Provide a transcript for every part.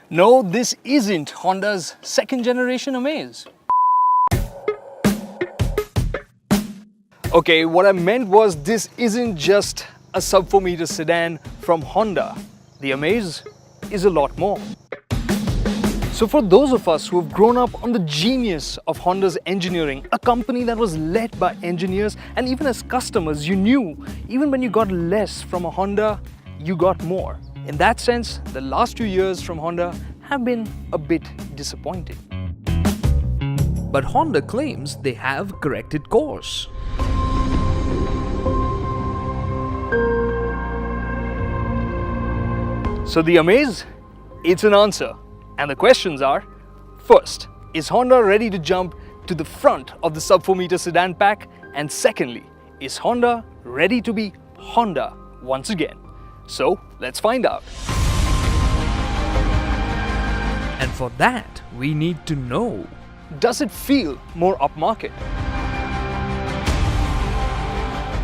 No, this isn't Honda's second generation Amaze. Okay, what I meant was this isn't just a sub-4 meter sedan from Honda. The Amaze is a lot more. So for those of us who have grown up on the genius of Honda's engineering, a company that was led by engineers, and even as customers, you knew even when you got less from a Honda, you got more. In that sense, the last 2 years from Honda have been a bit disappointing. But Honda claims they have corrected course. So the Amaze, it's an answer. And the questions are, first, is Honda ready to jump to the front of the sub-4 meter sedan pack? And secondly, is Honda ready to be Honda once again? So let's find out. And for that, we need to know, does it feel more upmarket?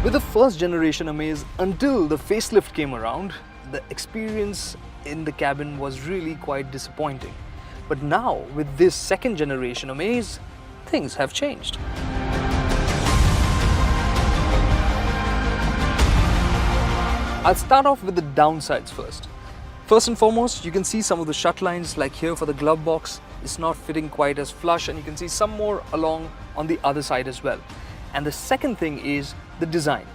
With the first generation Amaze, until the facelift came around, the experience in the cabin was really quite disappointing. But now, with this second generation Amaze, things have changed. I'll start off with the downsides first. First and foremost, you can see some of the shut lines, like here for the glove box, it's not fitting quite as flush, and you can see some more along on the other side as well. And the second thing is the design.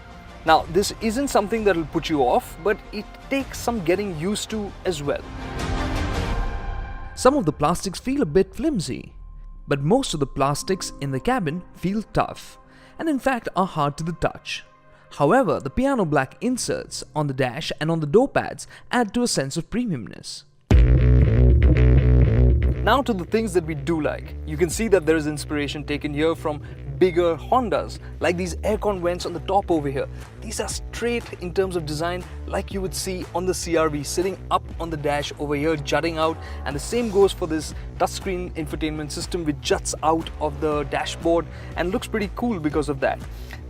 Now, this isn't something that will put you off, but it takes some getting used to as well. some of the plastics feel a bit flimsy, but most of the plastics in the cabin feel tough and in fact are hard to the touch. However, the piano black inserts on the dash and on the door pads add to a sense of premiumness. Now to the things that we do like. You can see that there is inspiration taken here from bigger Hondas, like these aircon vents on the top over here. These are straight in terms of design, like you would see on the CR-V, sitting up on the dash over here, jutting out. And the same goes for this touchscreen infotainment system, which juts out of the dashboard and looks pretty cool because of that.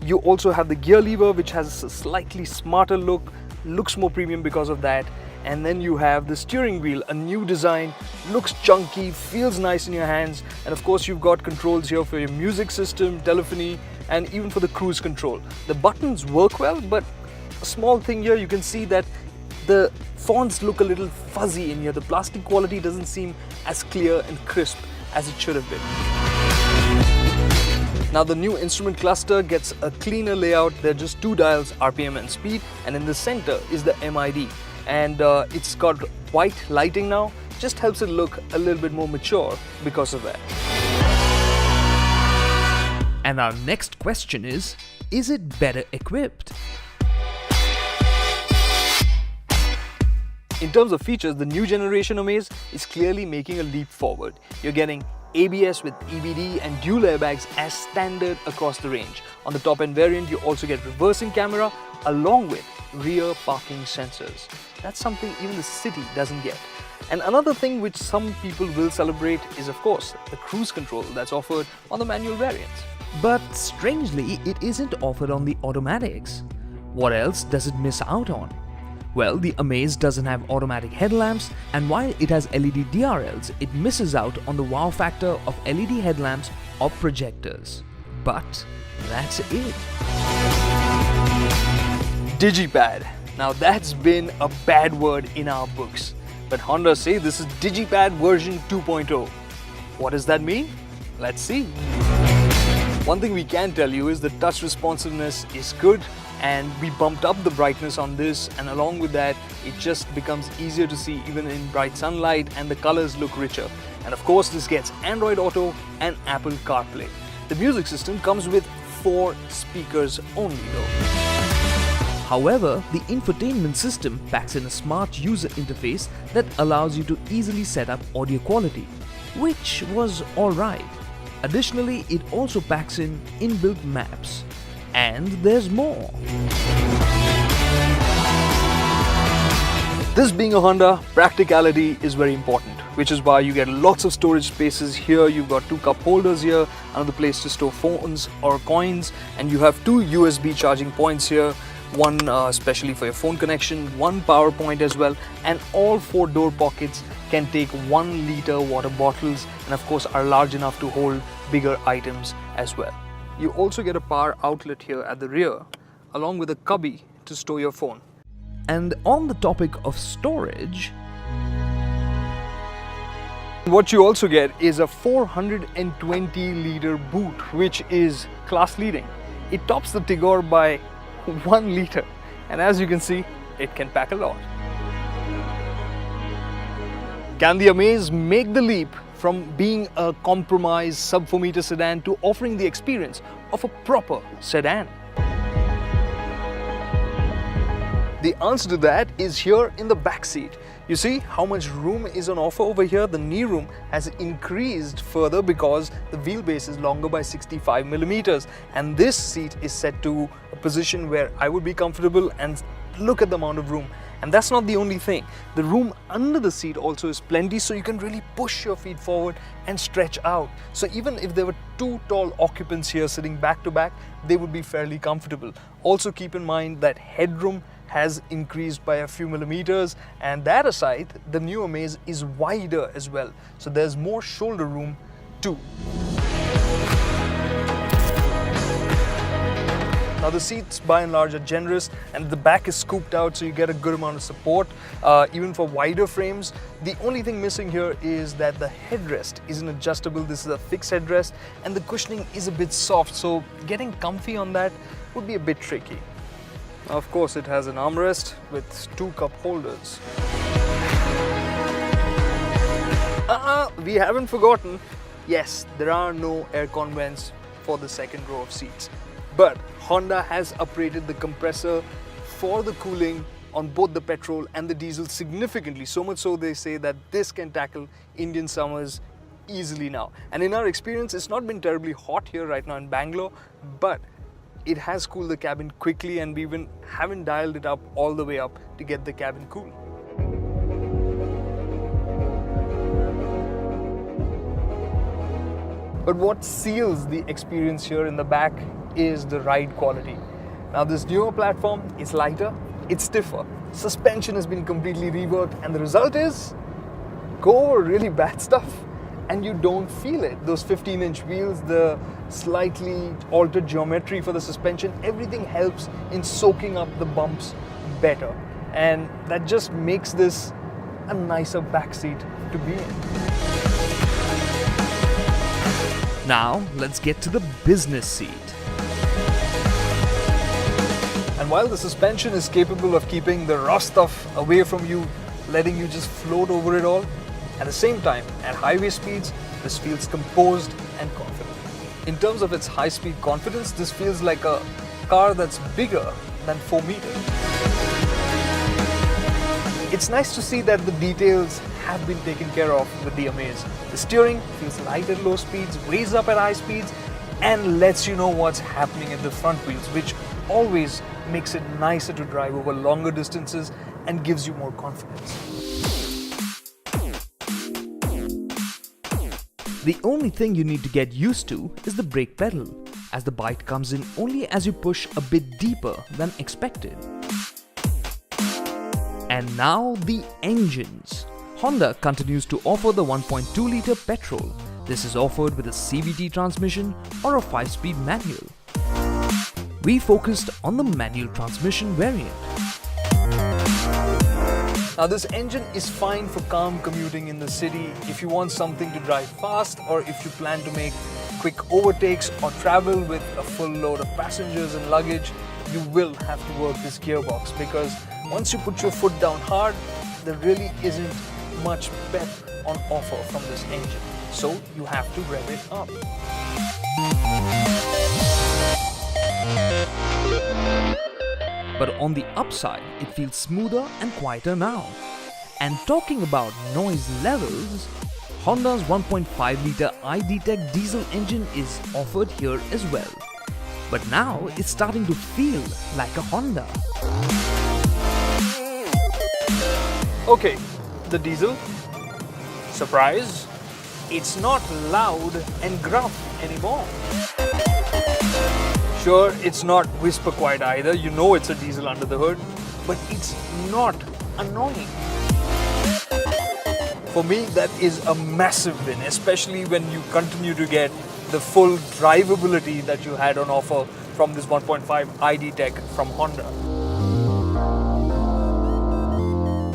You also have the gear lever, which has a slightly smarter look, looks more premium because of that. And then you have the steering wheel, a new design, looks chunky, feels nice in your hands, and of course you've got controls here for your music system, telephony, and even for the cruise control. The buttons work well, but a small thing here, you can see that the fonts look a little fuzzy in here. The plastic quality doesn't seem as clear and crisp as it should have been. Now the new instrument cluster gets a cleaner layout. There are just two dials, RPM and speed, and in the center is the MID. And it's got white lighting now, just helps it look a little bit more mature because of that. And our next question is it better equipped? In terms of features, the new generation Amaze is clearly making a leap forward. You're getting ABS with EBD and dual airbags as standard across the range. On the top end variant, you also get reversing camera along with rear parking sensors. That's something even the city doesn't get. And another thing which some people will celebrate is, of course, the cruise control that's offered on the manual variants. But strangely, it isn't offered on the automatics. What else does it miss out on? Well, the Amaze doesn't have automatic headlamps, and while it has LED DRLs, it misses out on the wow factor of LED headlamps or projectors. But that's it. Digipad. Now that's been a bad word in our books. But Honda say this is Digipad version 2.0. What does that mean? Let's see. One thing we can tell you is the touch responsiveness is good, and we bumped up the brightness on this, and along with that it just becomes easier to see even in bright sunlight, and the colors look richer. And of course this gets Android Auto and Apple CarPlay. The music system comes with 4 speakers only though. However, the infotainment system packs in a smart user interface that allows you to easily set up audio quality, which was alright. Additionally, it also packs in inbuilt maps. And there's more. This being a Honda, practicality is very important, which is why you get lots of storage spaces here. You've got 2 cup holders here, another place to store phones or coins, and you have 2 USB charging points here. one especially for your phone connection, one power point as well, and all 4 door pockets can take 1 liter water bottles and of course are large enough to hold bigger items as well. You also get a power outlet here at the rear along with a cubby to store your phone. And on the topic of storage, what you also get is a 420 liter boot, which is class leading. It tops the Tigor by 1 liter, and as you can see, it can pack a lot. Can the Amaze make the leap from being a compromise sub-4 meter sedan to offering the experience of a proper sedan? The answer to that is here in the back seat. You see how much room is on offer over here. The knee room has increased further because the wheelbase is longer by 65 millimeters, and this seat is set to a position where I would be comfortable, and look at the amount of room. And that's not the only thing. The room under the seat also is plenty, so you can really push your feet forward and stretch out. So even if there were 2 tall occupants here sitting back to back, they would be fairly comfortable. Also keep in mind that headroom has increased by a few millimeters, and that aside, the new Amaze is wider as well. So there's more shoulder room too. Now the seats by and large are generous, and the back is scooped out so you get a good amount of support even for wider frames. The only thing missing here is that the headrest isn't adjustable. This is a fixed headrest and the cushioning is a bit soft, so getting comfy on that would be a bit tricky. Of course, it has an armrest with 2 cup holders. We haven't forgotten. Yes, there are no aircon vents for the second row of seats, but Honda has upgraded the compressor for the cooling on both the petrol and the diesel significantly, so much so they say that this can tackle Indian summers easily now. And in our experience, it's not been terribly hot here right now in Bangalore, but it has cooled the cabin quickly, and we even haven't dialed it up all the way up to get the cabin cool. But what seals the experience here in the back is the ride quality. Now this newer platform is lighter, it's stiffer, suspension has been completely reworked, and the result is go over really bad stuff and you don't feel it. Those 15-inch wheels, the slightly altered geometry for the suspension, everything helps in soaking up the bumps better, and that just makes this a nicer backseat to be in. now let's get to the business seat. And while the suspension is capable of keeping the raw stuff away from you, letting you just float over it all, at the same time, at highway speeds, this feels composed and confident. In terms of its high-speed confidence, this feels like a car that's bigger than 4 meters. It's nice to see that the details have been taken care of with the Amaze. The steering feels light at low speeds, weighs up at high speeds, and lets you know what's happening at the front wheels, which always makes it nicer to drive over longer distances and gives you more confidence. The only thing you need to get used to is the brake pedal, as the bite comes in only as you push a bit deeper than expected. And now the engines. Honda continues to offer the 1.2-litre petrol. This is offered with a CVT transmission or a 5-speed manual. We focused on the manual transmission variant. Now this engine is fine for calm commuting in the city. If you want something to drive fast, or if you plan to make quick overtakes or travel with a full load of passengers and luggage, you will have to work this gearbox, because once you put your foot down hard, there really isn't much pep on offer from this engine. So you have to rev it up. But on the upside, it feels smoother and quieter now. And talking about noise levels, Honda's 1.5-litre iD-Tech diesel engine is offered here as well. But now it's starting to feel like a Honda. Okay, the diesel, surprise, it's not loud and gruff anymore. Sure, it's not whisper quiet either. You know it's a diesel under the hood, but it's not annoying. For me, that is a massive win, especially when you continue to get the full drivability that you had on offer from this 1.5 ID Tech from Honda.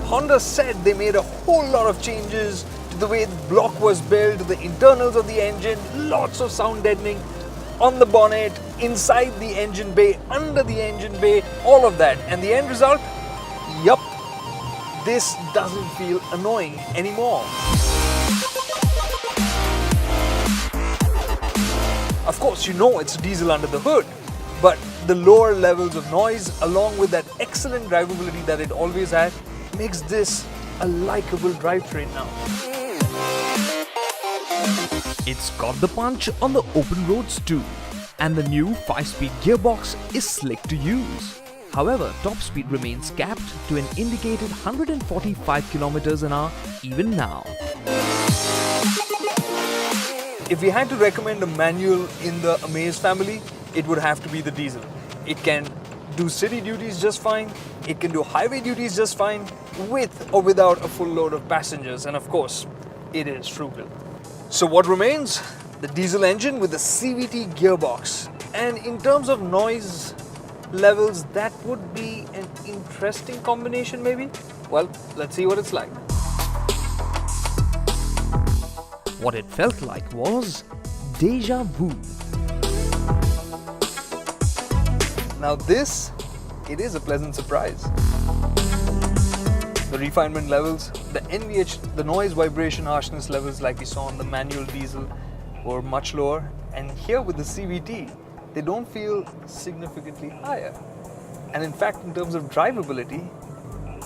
Honda said they made a whole lot of changes to the way the block was built, the internals of the engine, lots of sound deadening on the bonnet, inside the engine bay, under the engine bay, all of that. And the end result? Yup, this doesn't feel annoying anymore. Of course, you know it's diesel under the hood, but the lower levels of noise, along with that excellent drivability that it always had, makes this a likable drivetrain now. It's got the punch on the open roads too, and the new 5-speed gearbox is slick to use. However, top speed remains capped to an indicated 145 km/h even now. If we had to recommend a manual in the Amaze family, it would have to be the diesel. It can do city duties just fine, it can do highway duties just fine, with or without a full load of passengers, and of course, it is frugal. So what remains? The diesel engine with the CVT gearbox. And in terms of noise levels, that would be an interesting combination maybe? Well, let's see what it's like. What it felt like was deja vu. Now this, it is a pleasant surprise. The refinement levels, the NVH, the noise vibration harshness levels like we saw on the manual diesel were much lower, and here with the CVT, they don't feel significantly higher. And in fact, in terms of drivability,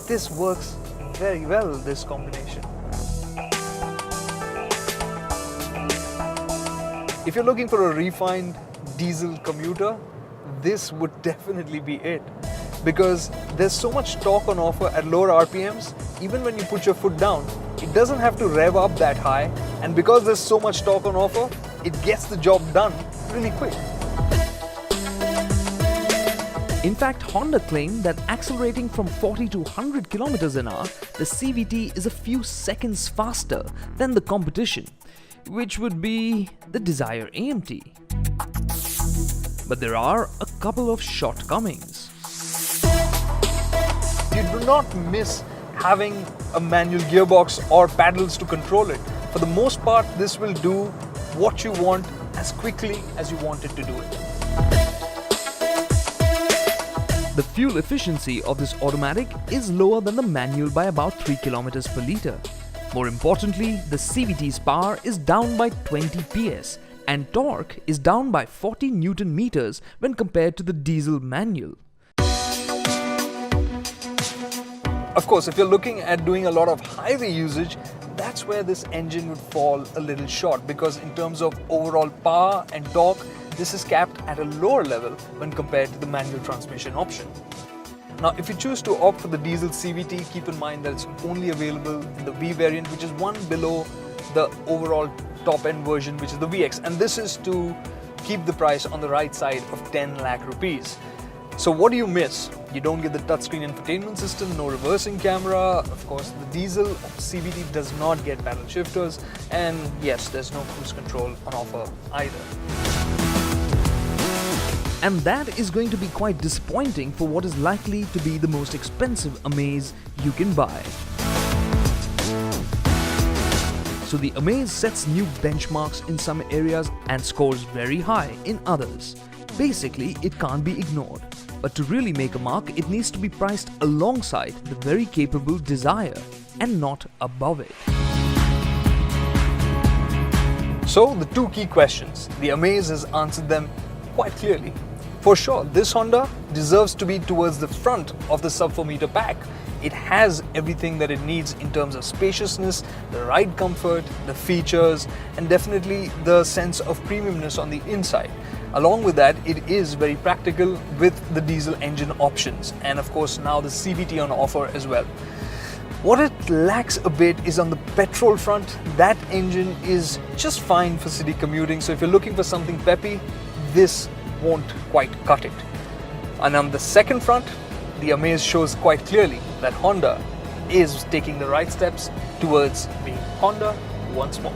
this works very well, this combination. If you're looking for a refined diesel commuter, this would definitely be it. Because there's so much torque on offer at lower RPMs, even when you put your foot down, it doesn't have to rev up that high, and because there's so much torque on offer, it gets the job done really quick. In fact, Honda claimed that accelerating from 40 to 100 km/h, the CVT is a few seconds faster than the competition, which would be the Dzire AMT. But there are a couple of shortcomings. You do not miss having a manual gearbox or paddles to control it. For the most part, this will do what you want as quickly as you want it to do it. The fuel efficiency of this automatic is lower than the manual by about 3 km per litre. More importantly, the CVT's power is down by 20 PS and torque is down by 40 Newton meters when compared to the diesel manual. Of course, if you're looking at doing a lot of highway usage, that's where this engine would fall a little short, because in terms of overall power and torque, this is capped at a lower level when compared to the manual transmission option. Now, if you choose to opt for the diesel CVT, keep in mind that it's only available in the V variant, which is one below the overall top-end version, which is the VX, and this is to keep the price on the right side of 10 lakh rupees. So what do you miss? You don't get the touchscreen infotainment system, no reversing camera. Of course, the diesel CVT does not get paddle shifters, and yes, there's no cruise control on offer either. And that is going to be quite disappointing for what is likely to be the most expensive Amaze you can buy. So the Amaze sets new benchmarks in some areas and scores very high in others. Basically, it can't be ignored. But to really make a mark, it needs to be priced alongside the very capable Dzire and not above it. So the two key questions, the Amaze has answered them quite clearly. For sure, this Honda deserves to be towards the front of the sub 4 meter pack. It has everything that it needs in terms of spaciousness, the ride comfort, the features, and definitely the sense of premiumness on the inside. Along with that, it is very practical with the diesel engine options, and of course now the CVT on offer as well. What it lacks a bit is on the petrol front. That engine is just fine for city commuting, so if you're looking for something peppy, this won't quite cut it. And on the second front, the Amaze shows quite clearly that Honda is taking the right steps towards being Honda once more.